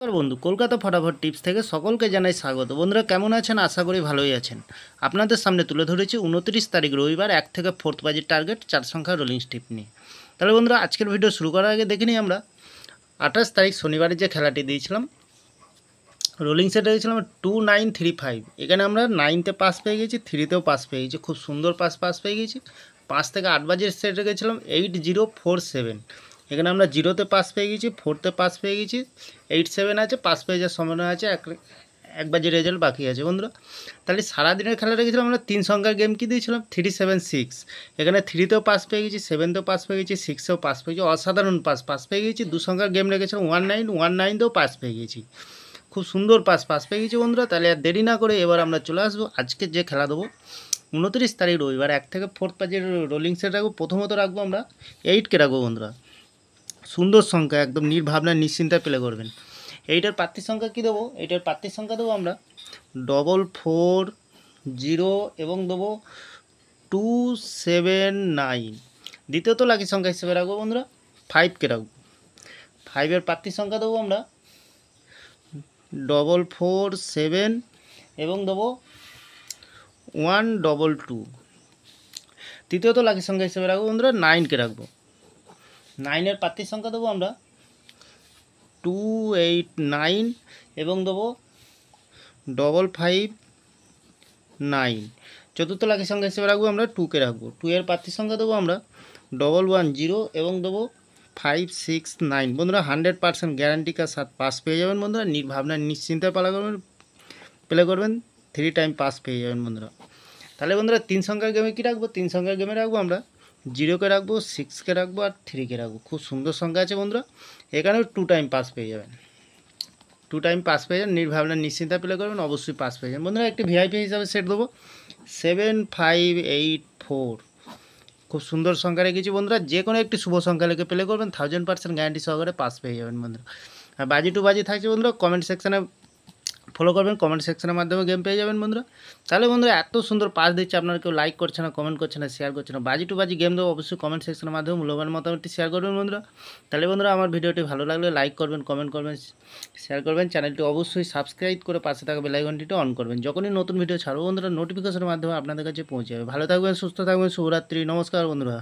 নমস্কার বন্ধু, কলকাতা ফটাফট টিপস থেকে সকলকে জানাই স্বাগত। বন্ধুরা কেমন আছেন? আশা করি ভালোই আছেন। আপনাদের সামনে তুলে ধরেছি 29 তারিখ রবিবার 1 থেকে 4 বাজির টার্গেট 4 সংখ্যা রোলিং স্টিপ নিয়ে। তাহলে বন্ধুরা আজকের ভিডিও শুরু করার আগে দেখে নিই আমরা 28 তারিখ শনিবারের যে খেলাটি দিয়েছিলাম, রোলিং সেট দিয়েছিলাম 2935। এখানে আমরা 9তে পাস পেয়ে গেছি, 3তেও পাস পেয়ে গেছি, খুব সুন্দর পাস পেয়ে গেছি। 5 থেকে 8 বাজির সেট রেখেছিলাম 8047। এখানে আমরা 0তে পাস পেয়ে গেছি, 4তে পাস পেয়ে গেছি, 87 আছে, পাস পেয়ে যাওয়ার সম্ভাবনা আছে, এক বাজির রেজাল্ট বাকি আছে বন্ধুরা। তাহলে সারাদিনের খেলা রেখেছিলাম আমরা 3 সংখ্যার গেম কি দিয়েছিলাম 376। এখানে 3তেও পাস পেয়ে গেছি, 7তেও পাস পেয়ে গেছি, 6এও পাস পেয়ে গেছি, অসাধারণ পাস পেয়ে গেছি। 2 সংখ্যার গেম রেখেছিলাম 19তেও পাস পেয়ে গেছি, খুব সুন্দর পাস পেয়ে গেছি বন্ধুরা। তাহলে আর দেরি না করে এবার আমরা চলে আসবো আজকে যে খেলা দেবো 29 তারিখ রবিবার 1 থেকে 4 বাজির রোলিং সেট রাখবো। প্রথমত রাখবো আমরা 8কে রাখবো বন্ধুরা, সুন্দর সংখ্যা, একদম নির্ভাবনা নিশ্চিন্তায় প্লে করবেন। এইটার প্রার্থীর সংখ্যা কী দেবো? এইটার প্রার্থীর সংখ্যা দেবো আমরা 440 এবং দেবো 279। দ্বিতীয়ত লাকি সংখ্যা হিসেবে রাখবো বন্ধুরা 5কে রাখবো। 5এর প্রার্থীর সংখ্যা দেবো আমরা 447 এবং দেবো 122। তৃতীয়ত লাকি সংখ্যা হিসেবে রাখবো বন্ধুরা 9কে রাখবো। 9এর প্রার্থীর সংখ্যা দেবো আমরা 289 এবং দেবো 559। চতুর্থ লাকি সংখ্যা হিসেবে রাখবো আমরা 2কে রাখবো। 2এর প্রার্থীর সংখ্যা দেবো আমরা 110 এবং দেবো 569। বন্ধুরা 100% গ্যারান্টি কার সাথ পাস পেয়ে যাবেন বন্ধুরা, নির্ভাবনা নিশ্চিন্তায় প্লে করবেন 3 টাইম পাস পেয়ে যাবেন বন্ধুরা। তাহলে বন্ধুরা 3 সংখ্যার গেমে কী রাখবো? 3 সংখ্যার গেমে রাখবো আমরা 0কে রাখবো, 6কে রাখবো আর 3কে রাখবো। খুব সুন্দর সংখ্যা আছে বন্ধুরা, এখানেও 2 টাইম পাস পেয়ে যাবেন। 2 টাইম পাস পেয়ে যাবেন, নির্ভাবনা নিশ্চিন্তা প্লে করবেন, অবশ্যই পাস পেয়ে যাবেন বন্ধুরা। একটি ভিআইপি হিসাবে সেট দেবো 7584। খুব সুন্দর সংখ্যা রেখেছি বন্ধুরা, যে কোনো একটি শুভ সংখ্যা লিখে প্লে করবেন, 1000% গ্যারান্টি সহকারে পাস পেয়ে যাবেন বন্ধুরা। আর বাজি টু বাজি থাকছে বন্ধুরা, কমেন্ট সেকশানে ফলো করবেন, কমেন্ট সেকশনের মাধ্যমে গেম পেয়ে যাবেন বন্ধুরা। তাহলে বন্ধুরা এত সুন্দর পাস দিচ্ছে, আপনারা কেউ লাইক করছে না, কমেন্ট করছে না, শেয়ার করছে না। বাজি টু বাজি গেম দেবো, অবশ্যই কমেন্ট সেকশনের মাধ্যমে মূল্যবান মতামতটি শেয়ার করবেন বন্ধুরা। তাহলে বন্ধুরা আমার ভিডিওটি ভালো লাগলে লাইক করবেন, কমেন্ট করবেন, শেয়ার করবেন, চ্যানেলটি অবশ্যই সাবস্ক্রাইব করে পাশে থাকা বেল আইকনটিতে অন করবেন। যখনই নতুন ভিডিও ছাড়বো বন্ধুরা নোটিফিকেশনের মাধ্যমে আপনাদের কাছে পৌঁছে যাবে। ভালো থাকবেন, সুস্থ থাকবেন, শুভরাত্রি, নমস্কার বন্ধুরা।